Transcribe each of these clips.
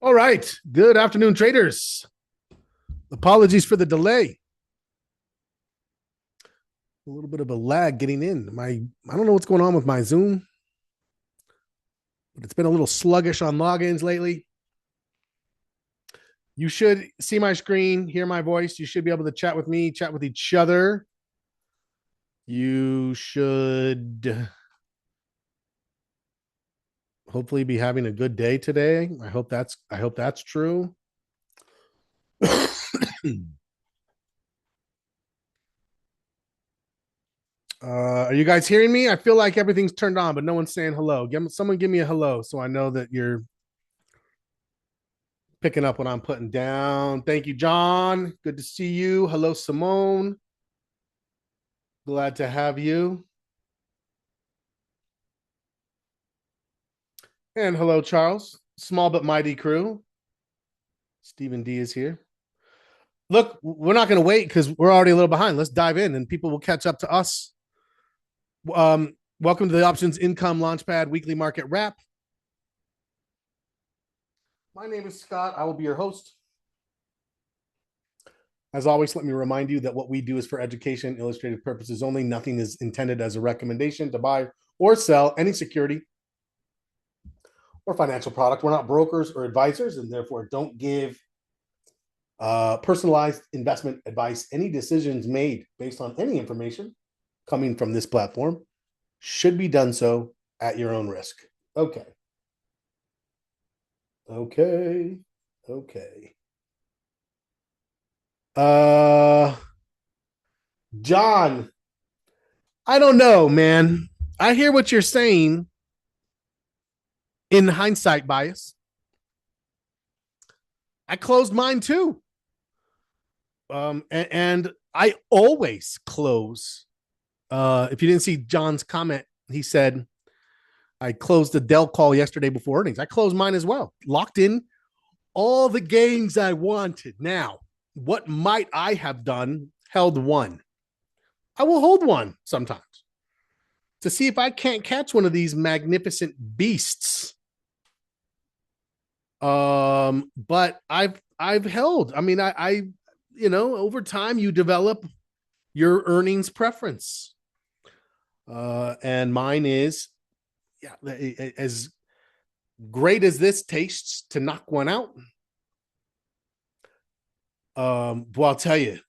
All right. Good afternoon, traders. Apologies for the delay. A little bit of a lag getting in. I don't know what's going on with my Zoom, but it's been a little sluggish on logins lately. You should see my screen, hear my voice. You should be able to chat with me, chat with each other. You should hopefully be having a good day today. I hope that's true. Are you guys hearing me? I feel like everything's turned on, but no one's saying hello. Someone give me a hello so I know that you're picking up what I'm putting down. Thank you, John. Good to see you. Hello, Simone. Glad to have you. And hello, Charles. Small but mighty crew. Stephen D is here. Look, we're not going to wait because we're already a little behind. Let's dive in and people will catch up to us. Welcome to the Options Income Launchpad Weekly Market Wrap. My name is Scott. I will be your host. As always, let me remind you that what we do is for education, illustrative purposes only. Nothing is intended as a recommendation to buy or sell any security or financial product. We're not brokers or advisors, and therefore don't give personalized investment advice. Any decisions made based on any information coming from this platform should be done so at your own risk. Okay. John, I don't know, man. I hear what you're saying in hindsight bias. I closed mine too. And I always close. If you didn't see John's comment, he said, I closed the Dell call yesterday before earnings. I closed mine as well. Locked in all the gains I wanted. Now, what might I have done? Held one. I will hold one sometimes to see if I can't catch one of these magnificent beasts. But I've held. I mean, I over time you develop your earnings preference. And mine is, yeah, as great as this tastes to knock one out. Well, I'll tell you,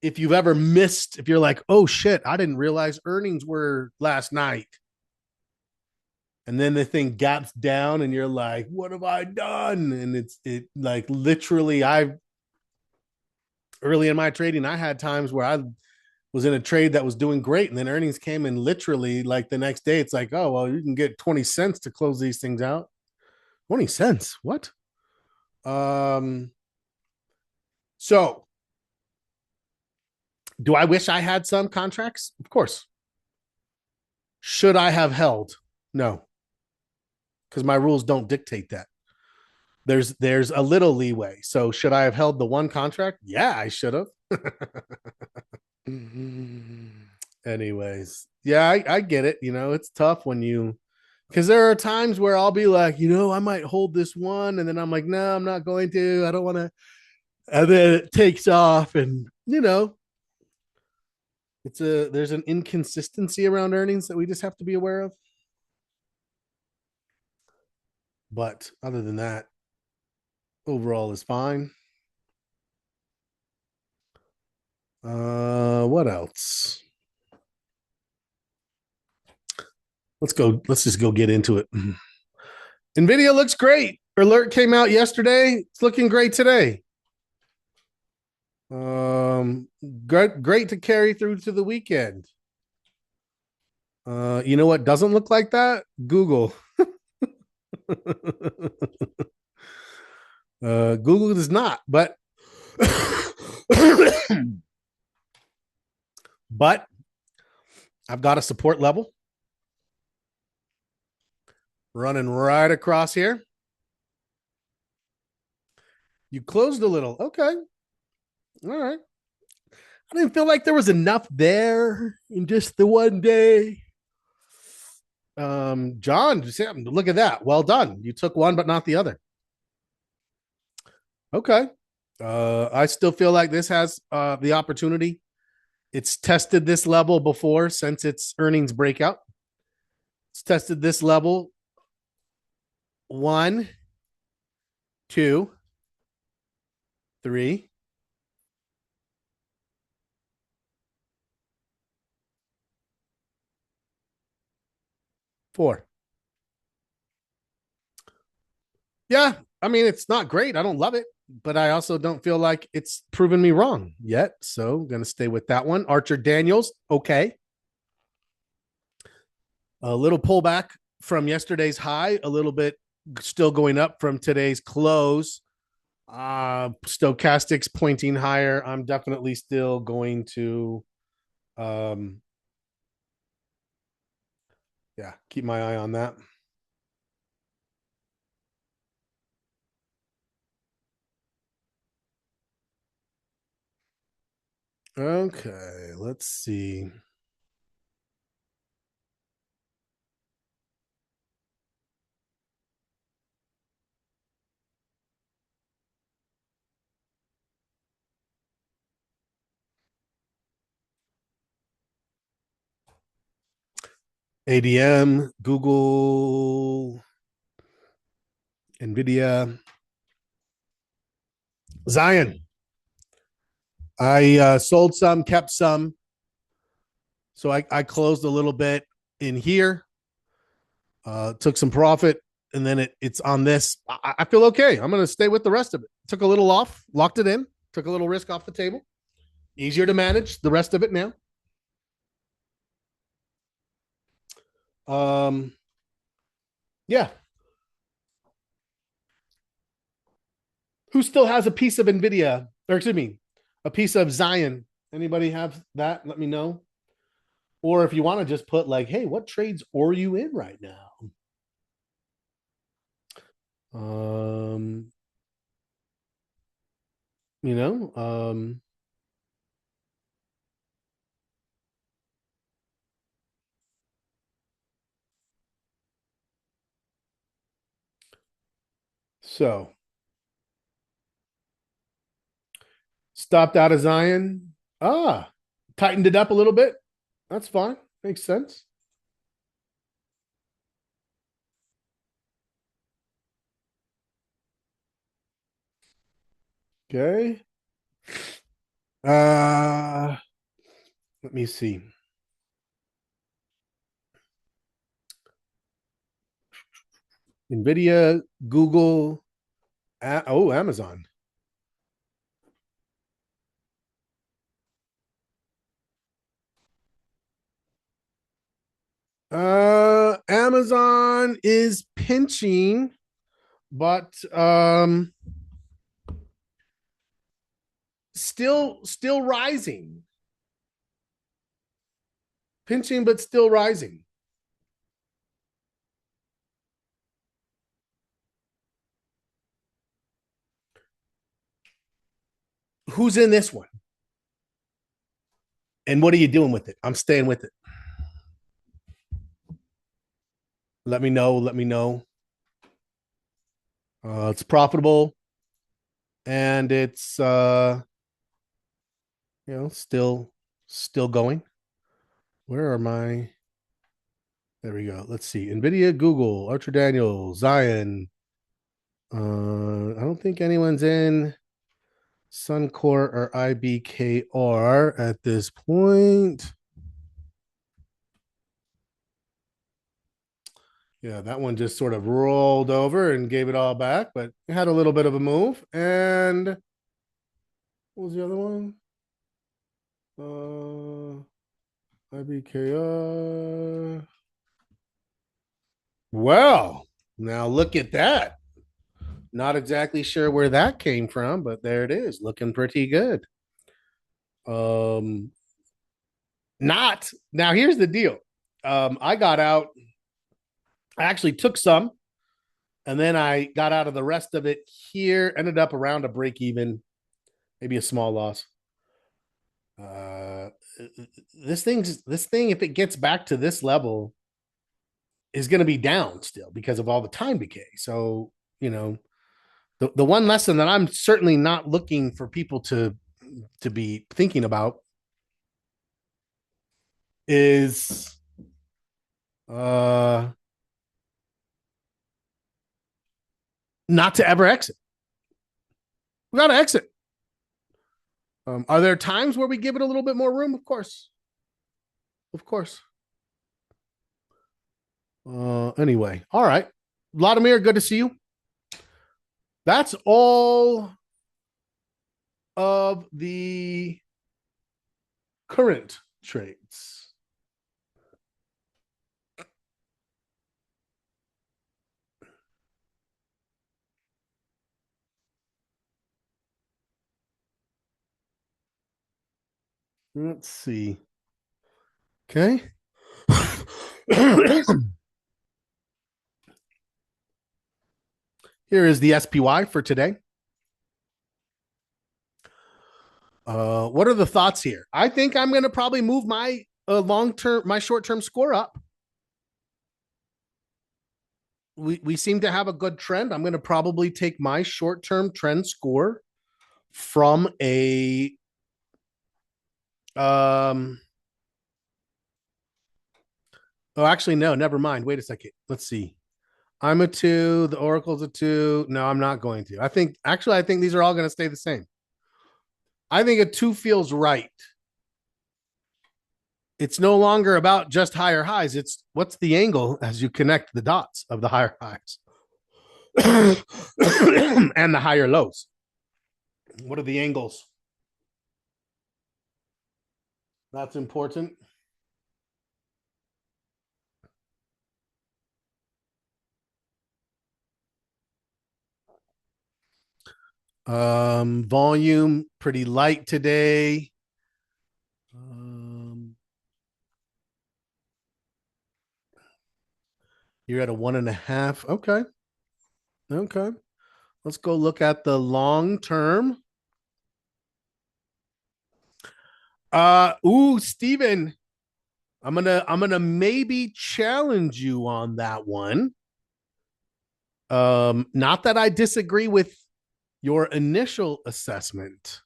if you've ever missed, if you're like, oh shit, I didn't realize earnings were last night. And then the thing gaps down and you're like, what have I done? And it like literally early in my trading, I had times where I was in a trade that was doing great and then earnings came and literally like the next day it's like, oh, well, you can get 20 cents to close these things out. 20 cents. What? So do I wish I had some contracts? Of course. Should I have held? No, because my rules don't dictate that. There's a little leeway. So should I have held the one contract? Yeah, I should have. Anyways, yeah, I get it. It's tough when you because there are times where I'll be like, I might hold this one, and then I'm like, no, I'm not going to. I don't want to. And then it takes off, and there's an inconsistency around earnings that we just have to be aware of. But other than that, overall is fine. What else? Let's just go get into it. Nvidia looks great. Alert came out yesterday. It's looking great today. Great to carry through to the weekend. You know what doesn't look like that? Google. Google does not, but but I've got a support level running right across here. You closed a little. Okay. All right. I didn't feel like there was enough there in just the one day. John, look at that. Well done. You took one, but not the other. Okay. I still feel like this has the opportunity. It's tested this level before since its earnings breakout. It's tested this level one, two, three, four. Yeah, I mean, it's not great. I don't love it, but I also don't feel like it's proven me wrong yet. So I'm going to stay with that one. Archer Daniels, okay. A little pullback from yesterday's high, a little bit still going up from today's close. Stochastics pointing higher. I'm definitely still going to, um, yeah, keep my eye on that. Okay, let's see. ADM, Google, Nvidia, Zion. I sold some, kept some. So I closed a little bit in here, took some profit, and then it's on this. I feel okay. I'm going to stay with the rest of it. Took a little off, locked it in, took a little risk off the table. Easier to manage the rest of it now. Um, yeah. Who still has a piece of Nvidia, or excuse me, a piece of Zion? Anybody have that? Let me know. Or if you want to just put like, hey, what trades are you in right now? Um, you know, so stopped out of Zion. Tightened it up a little bit. That's fine. Makes sense. Okay. Uh Let me see. Nvidia, Google, Amazon. Amazon is pinching, but still rising. Pinching but still rising. Who's in this one? And what are you doing with it? I'm staying with it. Let me know. Let me know. It's profitable and it's still going. Where are my there we go. Let's see. Nvidia, Google, Archer Daniels, Zion. I don't think anyone's in Suncor or IBKR at this point. Yeah, that one just sort of rolled over and gave it all back, but it had a little bit of a move. And what was the other one? IBKR. Well, now look at that. Not exactly sure where that came from, but there it is, looking pretty good. Um, not now. Here's the deal. I got out. I actually took some, and then I got out of the rest of it here. Ended up around a break even, maybe a small loss. Uh, this thing, if it gets back to this level, is going to be down still because of all the time decay. So you know, The one lesson that I'm certainly not looking for people to be thinking about is uh not to ever exit. We got to exit. Are there times where we give it a little bit more room? Of course. Of course. Anyway, all right. Vladimir, good to see you. That's all of the current trades. Let's see. Okay. Here is the SPY for today. What are the thoughts here? I think I'm going to probably move my my short-term score up. We seem to have a good trend. I'm going to probably take my short-term trend score from a oh, actually, no, never mind. Wait a second. Let's see. I'm a 2. The Oracle's a 2. No, I'm not going to. I think these are all going to stay the same. I think a 2 feels right. It's no longer about just higher highs. It's what's the angle as you connect the dots of the higher highs and the higher lows. What are the angles? That's important. Volume pretty light today. You're at a 1.5. Okay. Okay. Let's go look at the long term. Steven, I'm gonna maybe challenge you on that one. Not that I disagree with your initial assessment,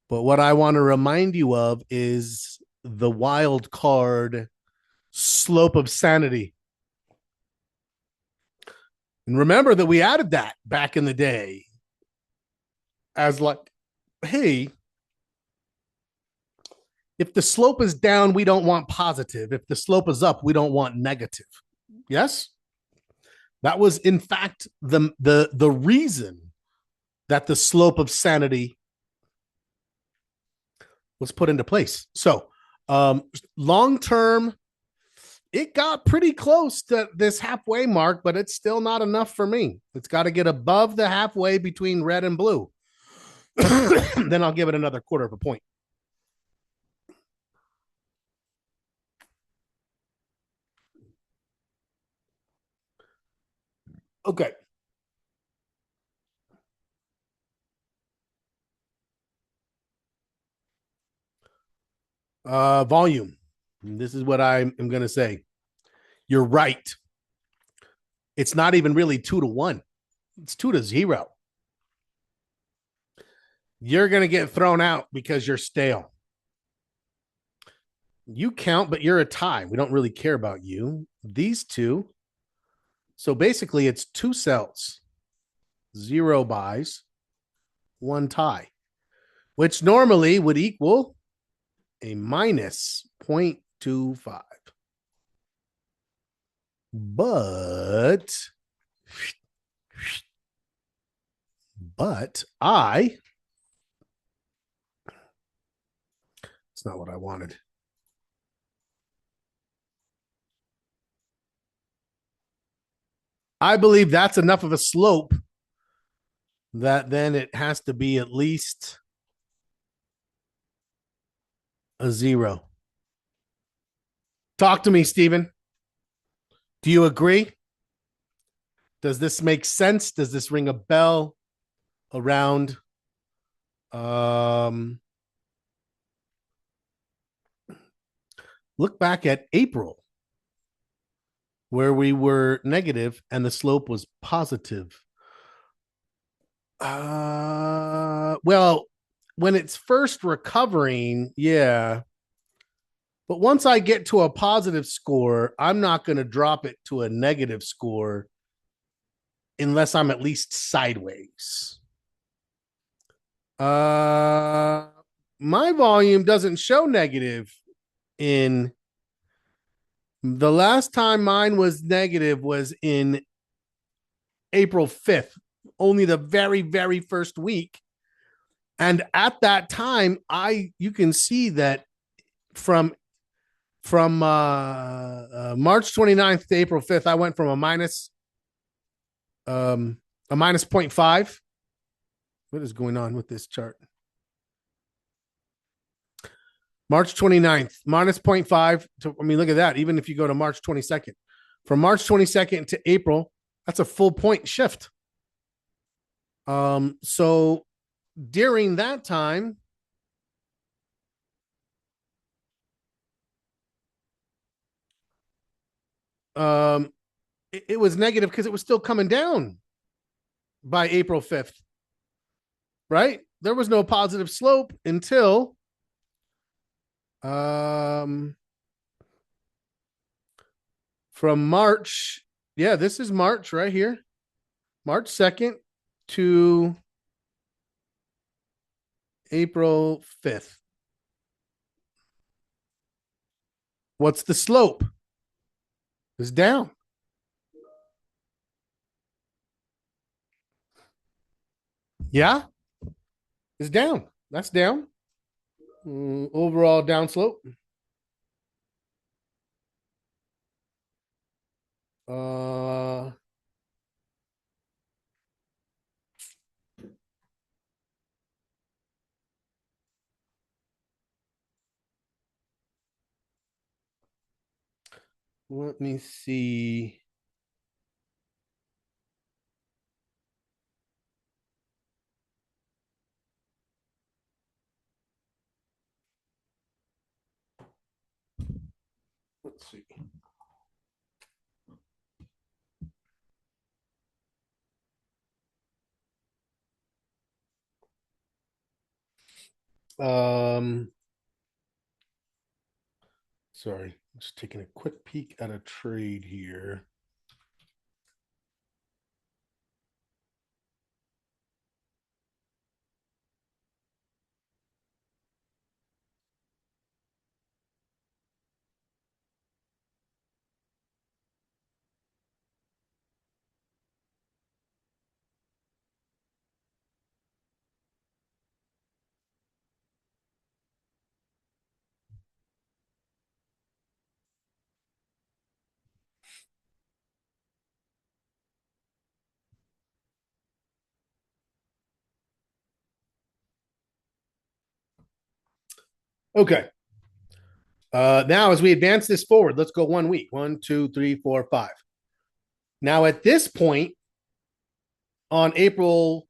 but what I want to remind you of is the wild card slope of sanity. And remember that we added that back in the day as like, hey, if the slope is down, we don't want positive. If the slope is up, we don't want negative. Yes? That was in fact the reason that the slope of sanity was put into place. So, long term, it got pretty close to this halfway mark, but it's still not enough for me. It's got to get above the halfway between red and blue. Then I'll give it another quarter of a point. Okay. Volume. This is what I'm going to say. You're right. It's not even really 2-1. It's 2-0. You're going to get thrown out because you're stale. You count, but you're a tie. We don't really care about you. These two. So basically, it's 2 sells, 0 buys, 1 tie, which normally would equal a minus 0.25. But it's not what I wanted. I believe that's enough of a slope that then it has to be at least a 0. Talk to me, Stephen. Do you agree? Does this make sense? Does this ring a bell around look back at April where we were negative and the slope was positive. Well, when it's first recovering, yeah. But once I get to a positive score, I'm not going to drop it to a negative score unless I'm at least sideways. Uh, my volume doesn't show negative in the last time mine was negative was in April 5th, only the very, very first week. And at that time, you can see that from March 29th to April 5th, I went from a minus 0.5. What is going on with this chart? March 29th, minus 0.5 to, I mean, look at that. Even if you go to March 22nd, from March 22nd to April, that's a full point shift. So during that time, it was negative because it was still coming down by April 5th, right? There was no positive slope until from March. Yeah, this is March right here. March 2nd to April 5th. What's the slope? It's down. Yeah, it's down. That's down. Overall down slope. Uh, let me see. Let's see. Um, sorry, just taking a quick peek at a trade here. Okay. Now, as we advance this forward, let's go 1 week. 1, 2, 3, 4, 5. Now, at this point, on April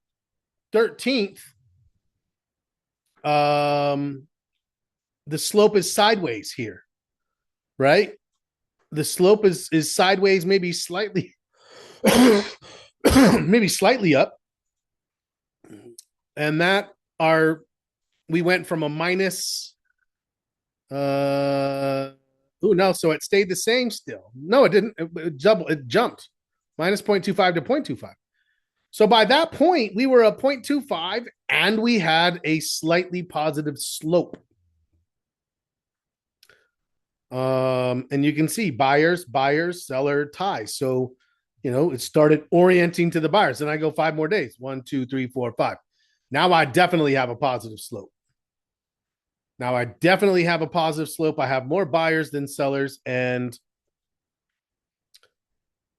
13th, the slope is sideways here, right? The slope is sideways, maybe slightly, maybe slightly up, and that our we went from a minus. Oh no, so it stayed the same still. No, it didn't. It jumped minus 0.25 to 0.25. So by that point, we were a 0.25 and we had a slightly positive slope. And you can see buyers, seller, ties. So, it started orienting to the buyers. And I go 5 more days. 1, 2, 3, 4, 5. Now I definitely have a positive slope. I have more buyers than sellers, and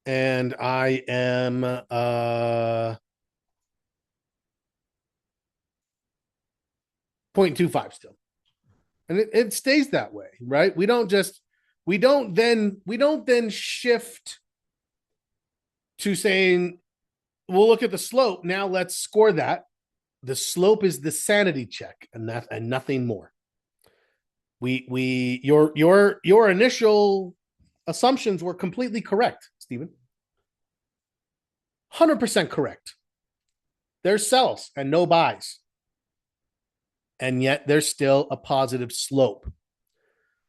I am 0.25 still. And it stays that way, right? We don't then shift to saying, we'll look at the slope. Now let's score that. The slope is the sanity check, and nothing more. Your initial assumptions were completely correct, Stephen. 100% correct. There's sells and no buys. And yet there's still a positive slope.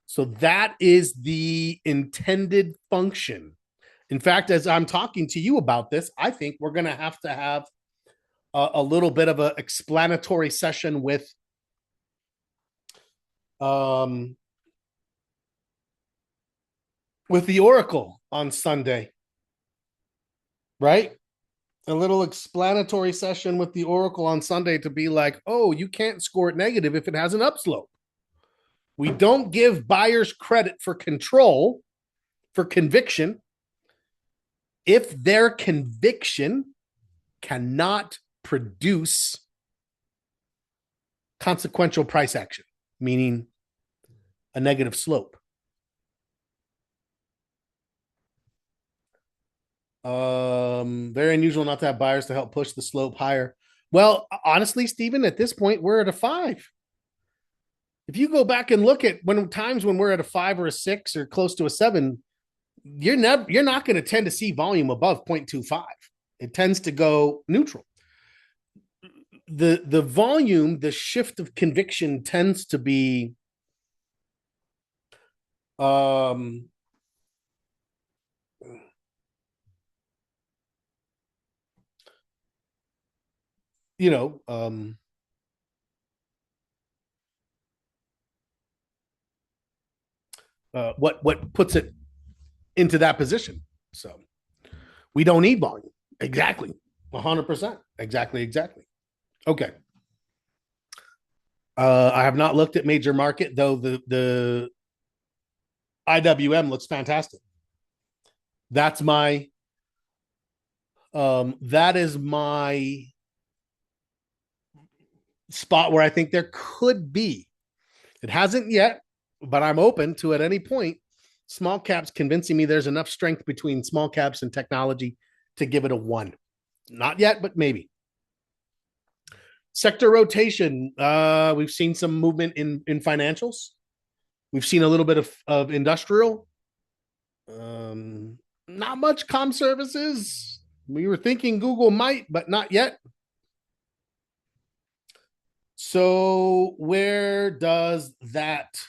So that is the intended function. In fact, as I'm talking to you about this, I think we're going to have a little bit of an explanatory session um, with the Oracle on Sunday, right? A little explanatory session with the Oracle on Sunday to be like, oh, you can't score it negative if it has an upslope. We don't give buyers credit for control, for conviction, if their conviction cannot produce consequential price action, meaning a negative slope. Very unusual not to have buyers to help push the slope higher. Well, honestly, Stephen, at this point, we're at a 5. If you go back and look at times when we're at a 5 or a 6 or close to a 7, you're not going to tend to see volume above 0.25. It tends to go neutral. The volume, the shift of conviction tends to be you know, what puts it into that position. So we don't need volume. Exactly. 100%. Exactly. Okay. I have not looked at major market, though the IWM looks fantastic. That is my spot where I think there could be. It hasn't yet, but I'm open to at any point small caps convincing me there's enough strength between small caps and technology to give it a 1. Not yet, but maybe. Sector rotation. We've seen some movement in financials. We've seen a little bit of industrial. Not much comm services. We were thinking Google might, but not yet. So where does that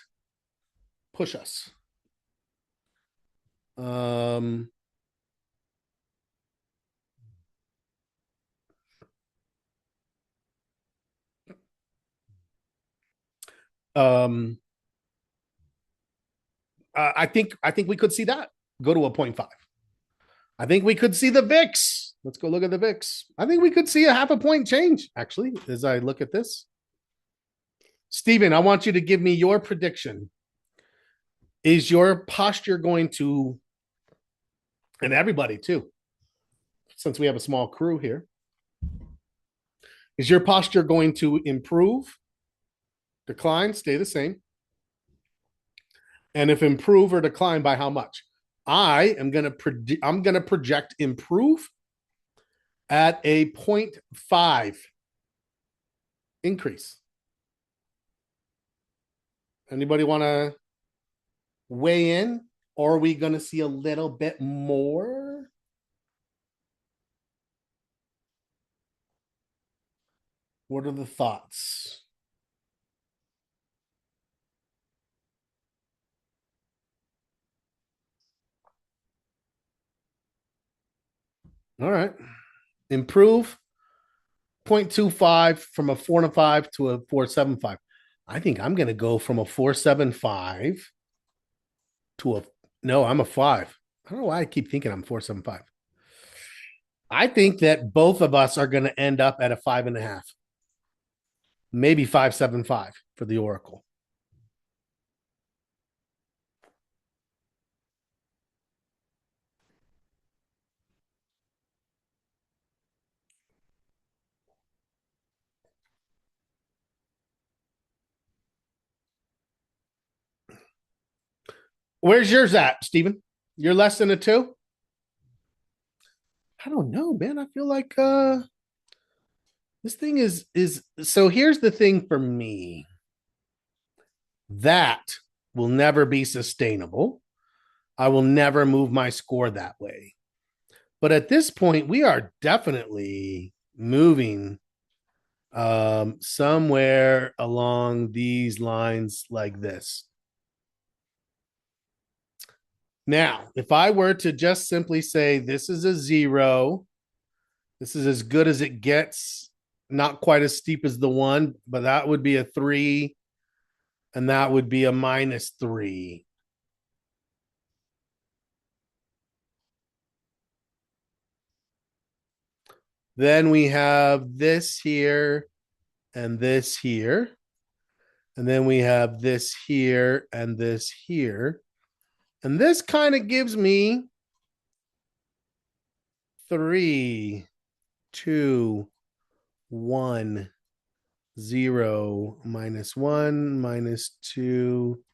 push us? I think we could see that go to a 0.5. I think we could see the VIX. Let's go look at the VIX. I think we could see a half a point change, actually, as I look at this. Stephen, I want you to give me your prediction. Is your posture going to, and everybody too, since we have a small crew here, is your posture going to improve, decline, stay the same? And if improve or decline, by how much? I'm going to project improve at a 0.5 increase. Anybody want to weigh in? Or are we going to see a little bit more? What are the thoughts? All right. Improve 0.25 from a 4.5 to a 4.75. I think I'm going to go from a 4.75 to I'm a 5. I don't know why I keep thinking I'm 4.75. I think that both of us are going to end up at a 5.5, maybe 5.75 for the Oracle. Where's yours at, Stephen? You're less than a 2? I don't know, man. I feel like this thing is so here's the thing for me. That will never be sustainable. I will never move my score that way. But at this point, we are definitely moving somewhere along these lines like this. Now, if I were to just simply say this is a 0, this is as good as it gets, not quite as steep as the 1, but that would be a 3, and that would be a -3. Then we have this here and this here. And then we have this here and this here. And this kind of gives me 3, 2, 1, 0, -1, -2,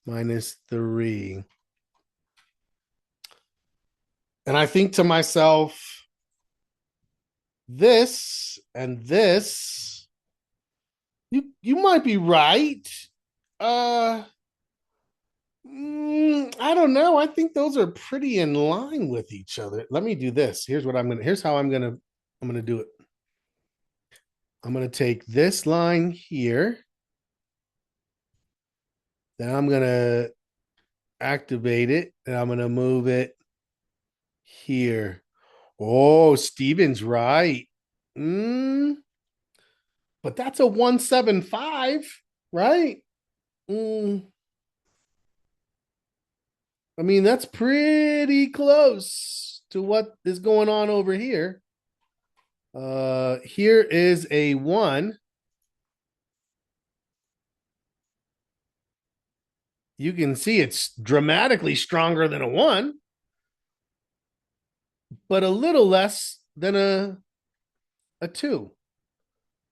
-3. And I think to myself, this and this, you might be right. Uh I don't know. I think those are pretty in line with each other. Let me do this. Here's how I'm gonna do it. I'm gonna take this line here. Then I'm gonna activate it and I'm gonna move it here. Oh, Steven's right. Mm, but that's a 175, right? Mm, I mean, that's pretty close to what is going on over here. Here is a 1. You can see it's dramatically stronger than a 1, but a little less than a 2.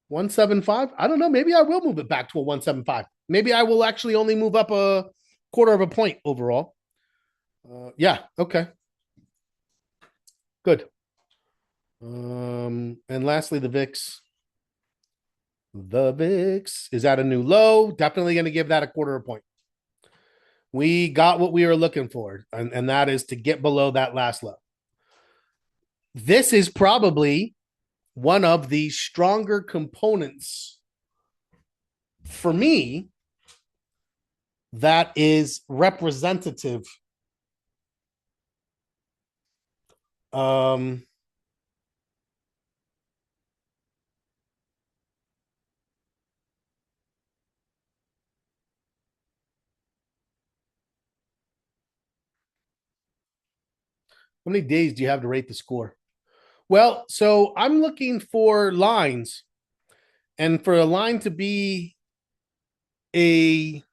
175. I don't know. Maybe I will move it back to a 175. Maybe I will actually only move up a quarter of a point overall. Yeah. Okay. Good. And lastly, the VIX. The VIX is at a new low. Definitely going to give that a quarter of a point. We got what we were looking for, and that is to get below that last low. This is probably one of the stronger components for me that is representative. How many days do you have to rate the score? Well, so I'm looking for lines, and for a line to be a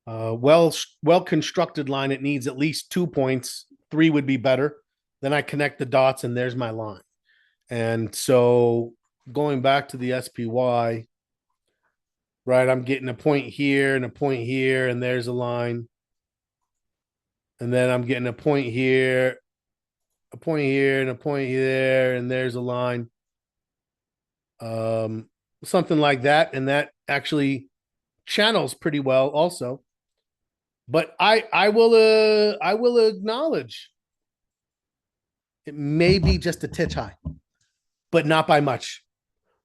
well constructed line, it needs at least 2 points. 3 would be better. Then I connect the dots, and there's my line. And so going back to the SPY, right? I'm getting a point here and a point here, and there's a line. And then I'm getting a point here, a point here, and a point there, and there's a line. Something like that. And that actually channels pretty well also. But I will acknowledge it may be just a titch high, but not by much.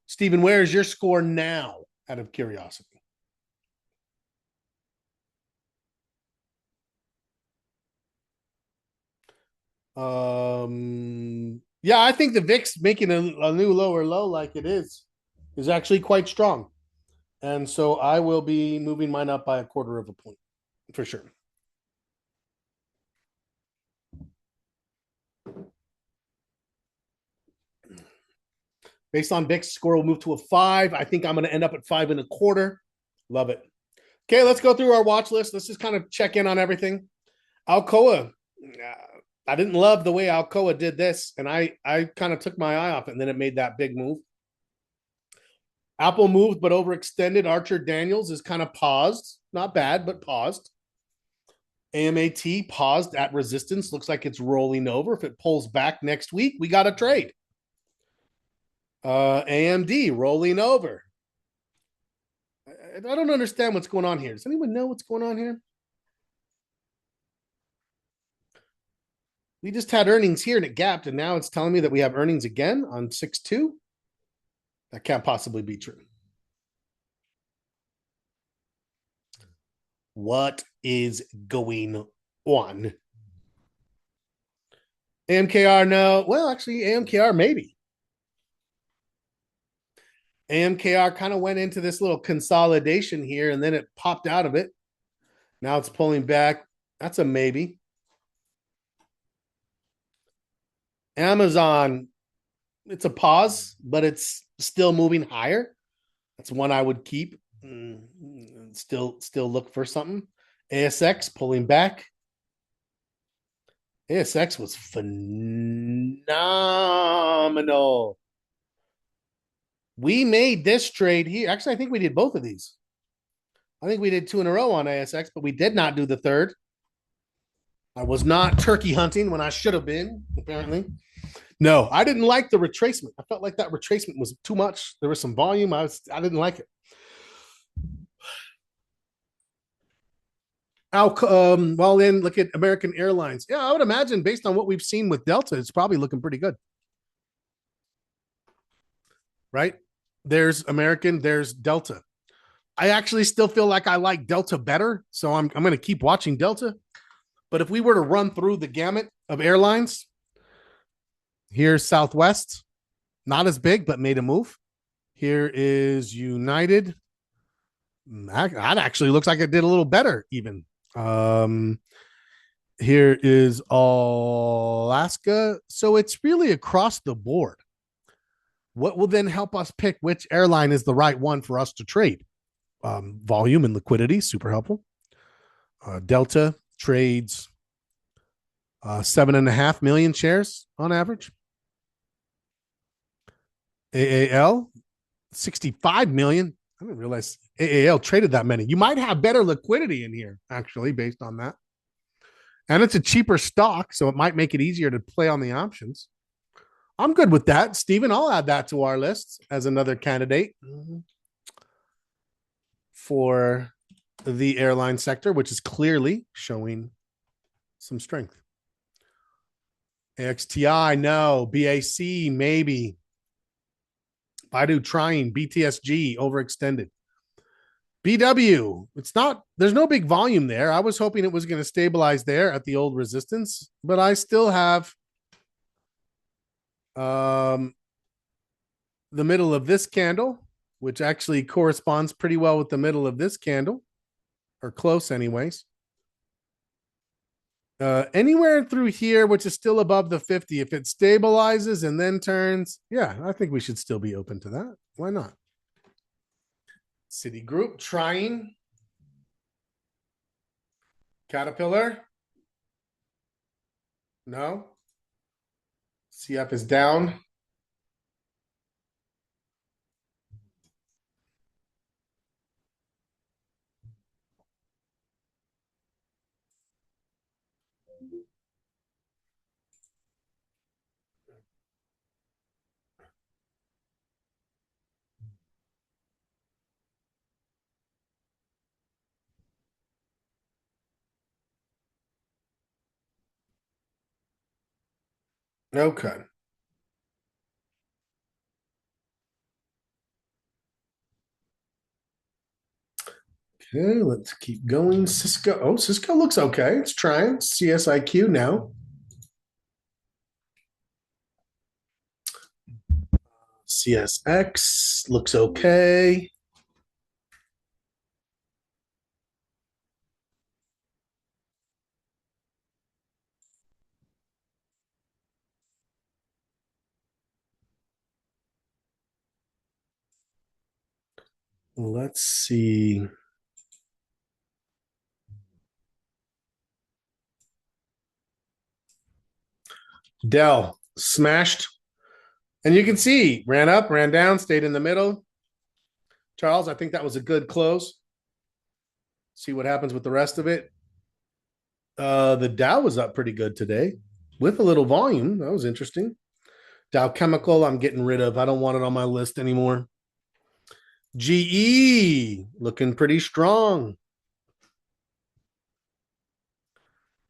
Stephen, where is your score now out of curiosity? Yeah, I think the VIX making a new lower low like it is actually quite strong. And so I will be moving mine up by a quarter of a point for sure. Based on VIX score, will move to a 5. I think I'm going to end up at 5.25. Love it. Okay, let's go through our watch list. Let's just kind of check in on everything. Alcoa. I didn't love the way Alcoa did this, and I kind of took my eye off it, and then it made that big move. Apple moved but overextended. Archer Daniels is kind of paused. Not bad, but paused. AMAT paused at resistance. Looks like it's rolling over. If it pulls back next week, we got a trade. AMD rolling over. I don't understand what's going on here. Does anyone know what's going on here? We just had earnings here and it gapped, and now it's telling me that we have earnings again on 6/2. That can't possibly be true. What is going on? AMKR, no. Well, actually, AMKR, maybe. AMKR kind of went into this little consolidation here and then it popped out of it. Now it's pulling back. That's a maybe. Amazon, it's a pause, but it's still moving higher. That's one I would keep. Still look for something. ASX pulling back. ASX was phenomenal. We made this trade here. Actually, I think we did both of these. I think we did 2 in a row on ASX, but we did not do the third. I was not turkey hunting when I should have been, apparently. No, I didn't like the retracement. I felt like that retracement was too much. There was some volume. I didn't like it. Well, then look at American Airlines. Yeah, I would imagine based on what we've seen with Delta, it's probably looking pretty good. Right? There's American, there's Delta. I actually still feel like I like Delta better, so I'm going to keep watching Delta. But if we were to run through the gamut of airlines, here's Southwest, not as big, but made a move. Here is United. That actually looks like it did a little better, even. Here is Alaska. So it's really across the board. What will then help us pick which airline is the right one for us to trade? Volume and liquidity, super helpful. Delta trades 7.5 million shares on average. AAL, 65 million. I didn't realize AAL traded that many. You might have better liquidity in here, actually, based on that. And it's a cheaper stock, so it might make it easier to play on the options. I'm good with that, Stephen. I'll add that to our list as another candidate for the airline sector, which is clearly showing some strength. AXTI, no. BAC, maybe. Baidu trying. BTSG, overextended. BW, it's not, there's no big volume there. I was hoping it was going to stabilize there at the old resistance, but I still have the middle of this candle, which actually corresponds pretty well with the middle of this candle, or close anyways. Anywhere through here, which is still above the 50, if it stabilizes and then turns, yeah, I think we should still be open to that. Why not? Citigroup trying. Caterpillar. No. CF is down. Okay. Okay, let's keep going. Cisco. Oh, Cisco looks okay. It's trying. CSIQ now. CSX looks okay. Let's see. Dell smashed. And you can see ran up, ran down, stayed in the middle. Charles, I think that was a good close. See what happens with the rest of it. The Dow was up pretty good today with a little volume. That was interesting. Dow Chemical, I'm getting rid of. I don't want it on my list anymore. GE looking pretty strong.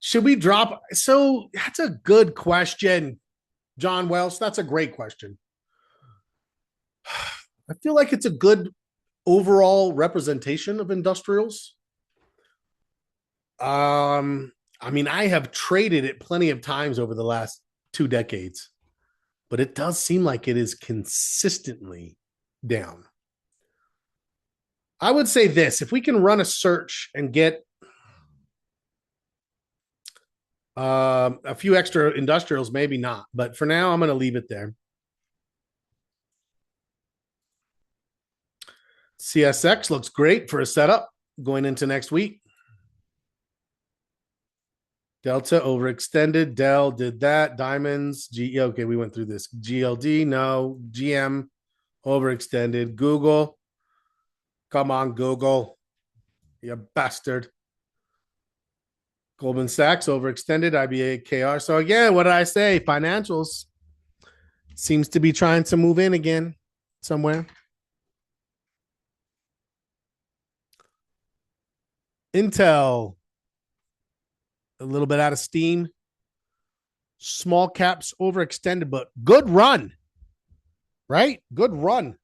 Should we drop? So that's a good question, John Welsh. That's a great question. I feel like it's a good overall representation of industrials. I mean, I have traded it plenty of times over the last 2 decades, but it does seem like it is consistently down. I would say this: if we can run a search and get a few extra industrials, maybe not, but for now, I'm going to leave it there. CSX looks great for a setup going into next week. Delta overextended. Dell did that. Diamonds. Okay, we went through this. GLD, no. GM overextended. Google. Come on, Google. You bastard. Goldman Sachs overextended. IBA KR. So again, what did I say? Financials seems to be trying to move in again somewhere. Intel, a little bit out of steam. Small caps overextended, but good run, right? Good run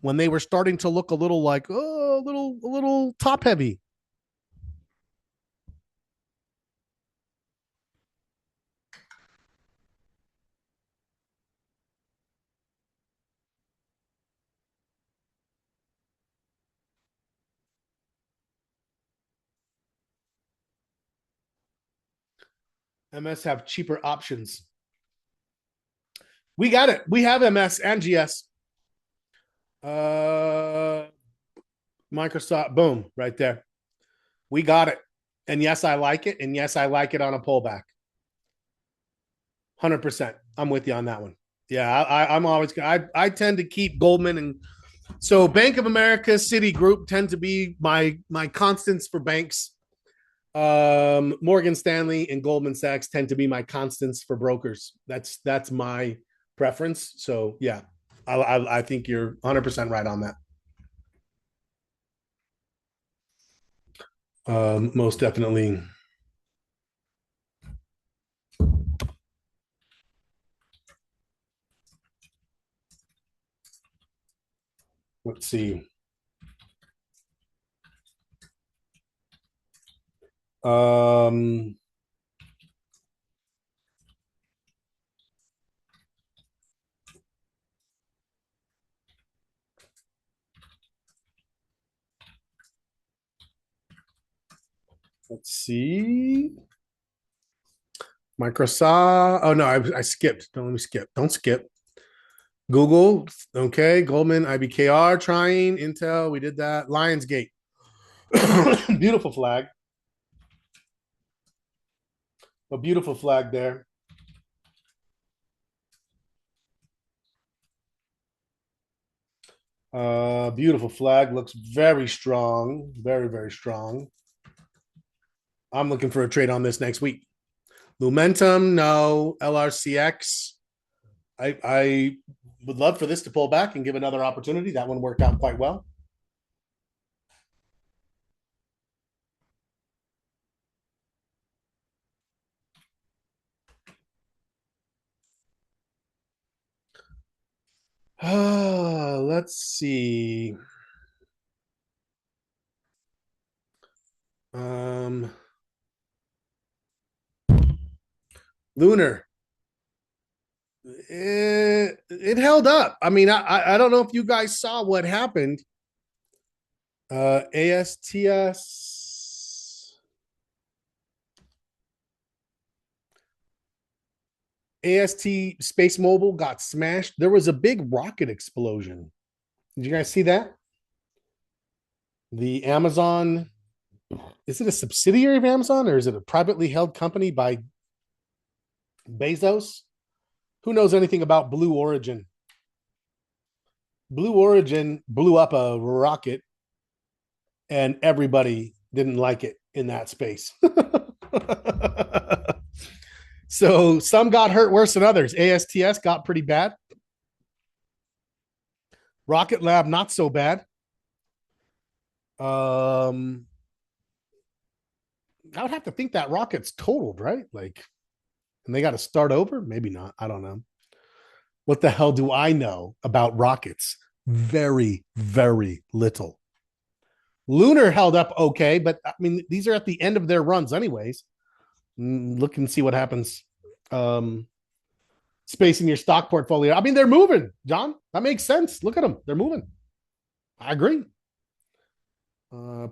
when they were starting to look a little like, oh, a little top heavy. MS have cheaper options. We got it. We have MS and GS. Microsoft, boom, right there. We got it. And yes, I like it. And yes, I like it on a pullback. 100%. I'm with you on that one. Yeah, I'm always. I tend to keep Goldman and so Bank of America, Citigroup tend to be my constants for banks. Morgan Stanley and Goldman Sachs tend to be my constants for brokers. That's my preference. So yeah, I think you're 100% right on that. Most definitely. Let's see. Um, let's see. Microsoft. Oh no, I skipped. Don't let me skip. Don't skip. Google. Okay. Goldman, IBKR trying. Intel. We did that. Lionsgate. Beautiful flag. A beautiful flag there. Beautiful flag. Looks very strong. Very, very strong. I'm looking for a trade on this next week. Lumentum, no. LRCX. I would love for this to pull back and give another opportunity. That one worked out quite well. Let's see. Um, Lunar. It held up. I mean, I don't know if you guys saw what happened. ASTS. AST Space Mobile got smashed. There was a big rocket explosion. Did you guys see that? The Amazon, is it a subsidiary of Amazon or is it a privately held company by Bezos? Who knows anything about Blue Origin? Blue Origin blew up a rocket and everybody didn't like it in that space. So some got hurt worse than others. ASTS got pretty bad. Rocket Lab, not so bad. I would have to think that rocket's totaled, right? Like, and they got to start over? Maybe not. I don't know. What the hell do I know about rockets? Very, very little. Lunar held up okay, but I mean, these are at the end of their runs, anyways. Look and see what happens. Space in your stock portfolio. I mean, they're moving, John. That makes sense. Look at them. They're moving. I agree.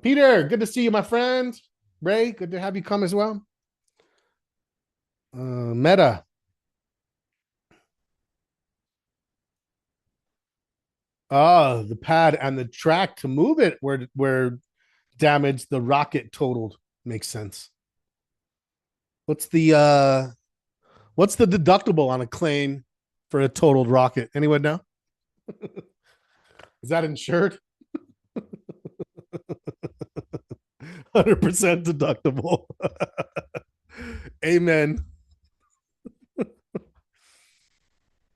Peter, good to see you, my friend. Ray, good to have you come as well. Meta. The pad and the track to move it where damaged. The rocket totaled. Makes sense. What's the deductible on a claim for a totaled rocket? Anyone know? Is that insured? 100% deductible. Amen.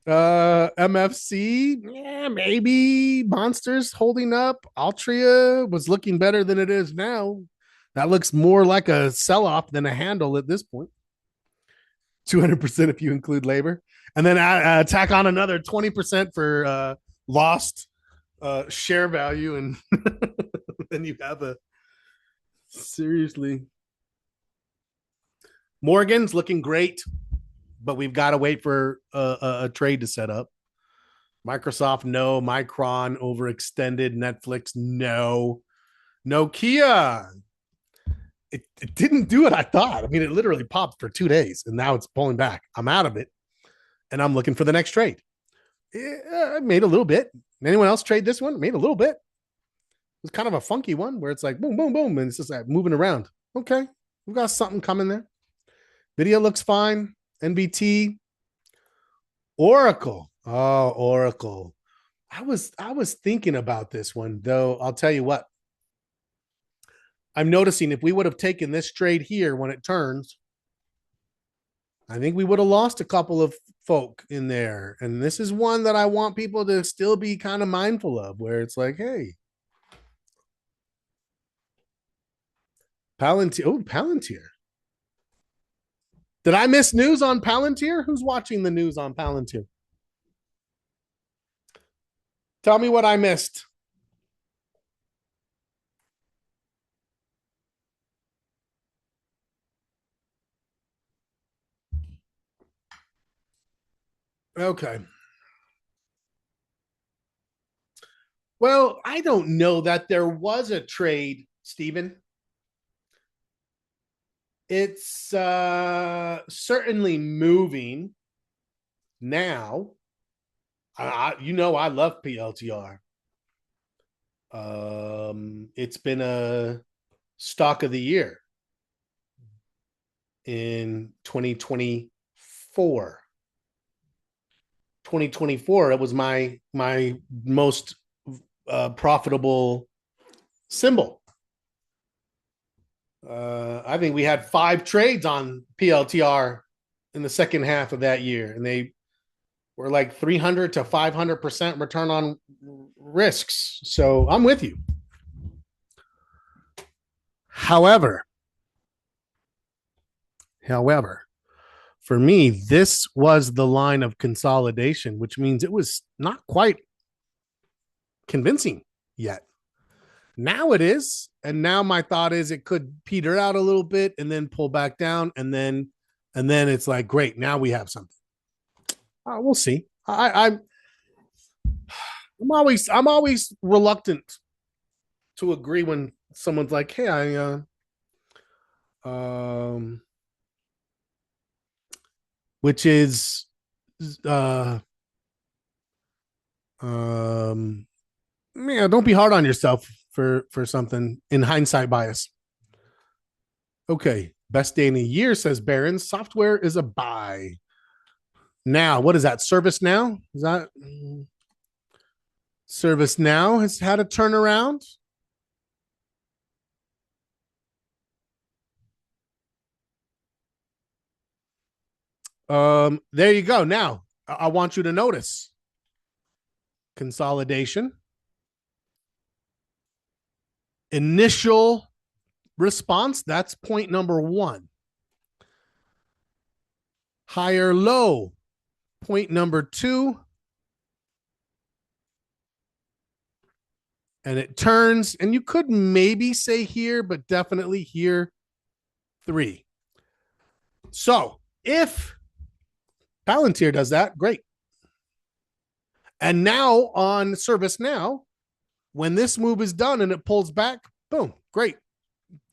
MFC, yeah, maybe Monsters holding up. Altria was looking better than it is now. That looks more like a sell-off than a handle at this point. 200% if you include labor, and then tack on another 20% for lost share value, and then you have a seriously. Morgan's looking great, but we've got to wait for a trade to set up. Microsoft, no. Micron, overextended. Netflix, no. Nokia, it didn't do what I thought. I mean, it literally popped for 2 days, and now it's pulling back. I'm out of it, and I'm looking for the next trade. I made a little bit. Anyone else trade this one? Made a little bit. It was kind of a funky one where it's like boom, boom, boom, and it's just like moving around. Okay, we've got something coming there. Video looks fine. NBT, Oracle. Oh, Oracle. I was thinking about this one, though. I'll tell you what. I'm noticing if we would have taken this trade here when it turns, I think we would have lost a couple of folk in there. And this is one that I want people to still be kind of mindful of, where it's like, hey, Palantir. Oh, Palantir. Did I miss news on Palantir? Who's watching the news on Palantir? Tell me what I missed. Okay. Well, I don't know that there was a trade, Stephen. It's certainly moving now. I love PLTR. It's been a stock of the year in 2024. 2024, it was my most profitable symbol. I think we had 5 trades on PLTR in the second half of that year, and they were like 300 to 500% return on risks. So I'm with you. However, for me, this was the line of consolidation, which means it was not quite convincing yet. Now it is. And now my thought is it could peter out a little bit and then pull back down. And then it's like, great, now we have something. We'll see. I'm always reluctant to agree when someone's like, hey, which is yeah, don't be hard on yourself for something in hindsight bias. Okay, best day in the year, says Barron. Software is a buy. Now, what is that? ServiceNow? Is that ServiceNow has had a turnaround? There you go. Now, I want you to notice consolidation, initial response. That's point number one. Higher low, point number two. And it turns, and you could maybe say here, but definitely here, 3. So if Palantir does that, great. And now on ServiceNow, when this move is done and it pulls back, boom, great.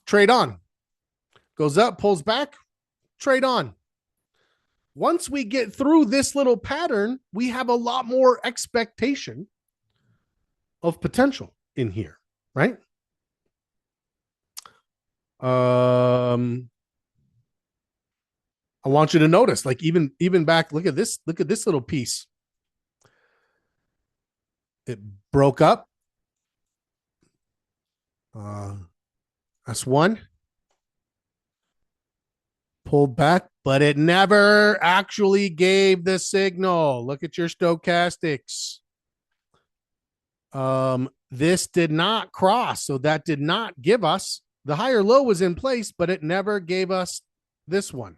Trade on. Goes up, pulls back, trade on. Once we get through this little pattern, we have a lot more expectation of potential in here, right? I want you to notice, like even back, look at this little piece. It broke up. That's one. Pulled back, but it never actually gave the signal. Look at your stochastics. This did not cross, so that did not give us, the higher low was in place, but it never gave us this one.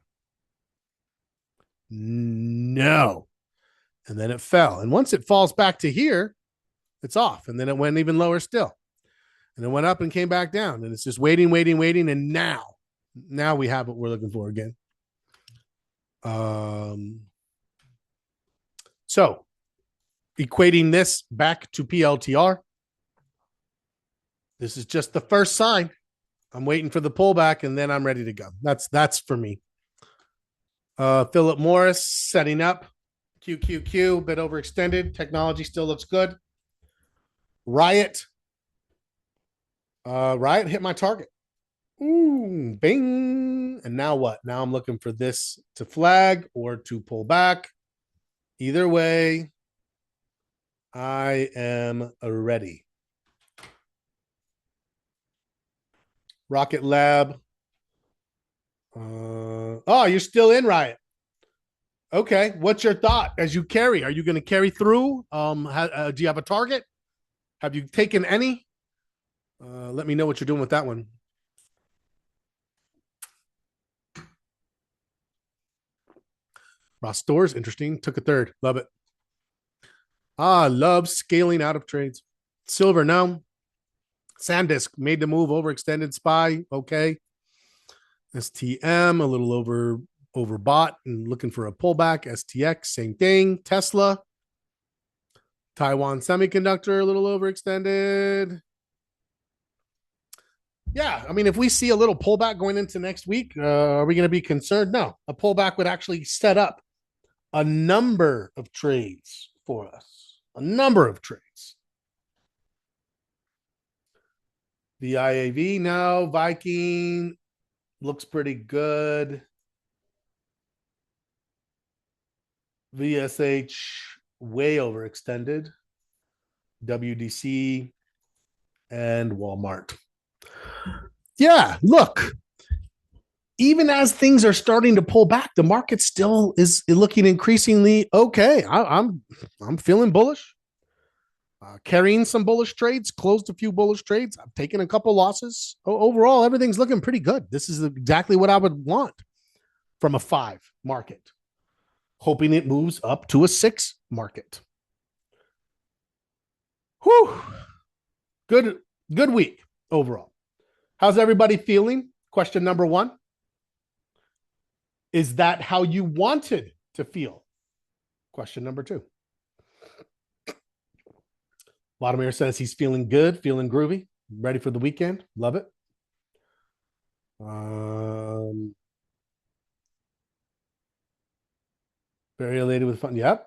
No. And then it fell. And once it falls back to here, it's off. And then it went even lower still. And it went up and came back down. And it's just waiting. And now we have what we're looking for again. So equating this back to PLTR, this is just the first sign. I'm waiting for the pullback and then I'm ready to go. That's for me. Philip Morris setting up. QQQ, bit overextended. Technology still looks good. Riot. Riot hit my target. Ooh, bing. And now what? Now I'm looking for this to flag or to pull back. Either way, I am ready. Rocket Lab. Oh, you're still in Riot. Okay. What's your thought as you carry? Are you going to carry through? Do you have a target? Have you taken any? Let me know what you're doing with that one. Ross Stores, interesting. Took a third. Love it. Love scaling out of trades. Silver, no. SanDisk made the move, overextended SPY. Okay. STM, a little overbought and looking for a pullback. STX, same thing. Tesla. Taiwan Semiconductor, a little overextended. Yeah, I mean, if we see a little pullback going into next week, are we going to be concerned? No, a pullback would actually set up a number of trades for us. A number of trades. The IAV now, Viking looks pretty good. VSH way overextended. WDC and Walmart. Yeah, look, even as things are starting to pull back, the market still is looking increasingly okay. I'm feeling bullish. Carrying some bullish trades, closed a few bullish trades. I've taken a couple losses. Overall, everything's looking pretty good. This is exactly what I would want from a 5 market, hoping it moves up to a 6 market. Whew. Good week overall. How's everybody feeling? Question number 1. Is that how you wanted to feel? Question number 2. Vladimir says he's feeling good, feeling groovy, ready for the weekend. Love it. Very elated with fun. Yep.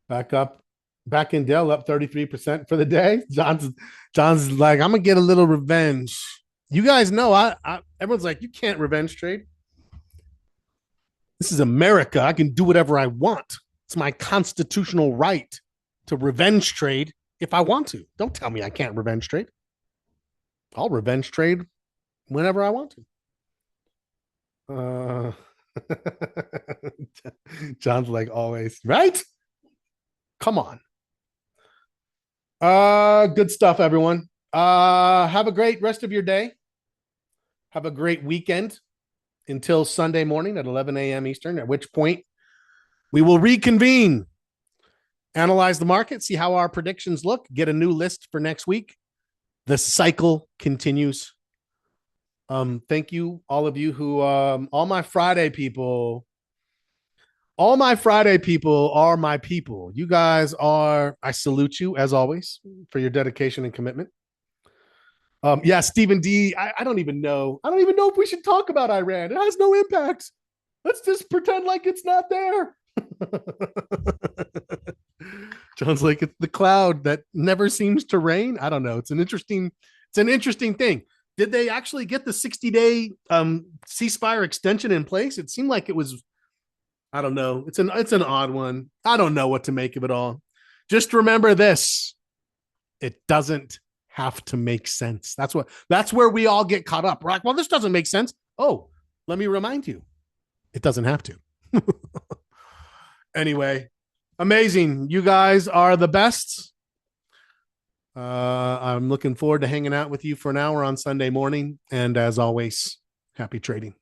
Back in Dell up 33% for the day. John's like, I'm gonna get a little revenge. You guys know, everyone's like, you can't revenge trade. This is America. I can do whatever I want. It's my constitutional right to revenge trade if I want to. Don't tell me I can't revenge trade. I'll revenge trade whenever I want to. John's like, always, right? Come on. Good stuff, everyone. Have a great rest of your day. Have a great weekend until Sunday morning at 11 a.m. Eastern, at which point we will reconvene, analyze the market, see how our predictions look, get a new list for next week. The cycle continues. Thank you, all of you who, all my Friday people. All my Friday people are my people. You guys are, I salute you as always for your dedication and commitment. Yeah, Stephen D. I don't even know. I don't even know if we should talk about Iran. It has no impact. Let's just pretend like it's not there. John's like, it's the cloud that never seems to rain. I don't know. It's an interesting thing. Did they actually get the 60-day ceasefire extension in place? It seemed like it was, I don't know. It's an odd one. I don't know what to make of it all. Just remember this. It doesn't have to make sense. That's where we all get caught up. We're like, well, this doesn't make sense. Oh, let me remind you. It doesn't have to. Anyway, amazing. You guys are the best. I'm looking forward to hanging out with you for an hour on Sunday morning. And as always, happy trading.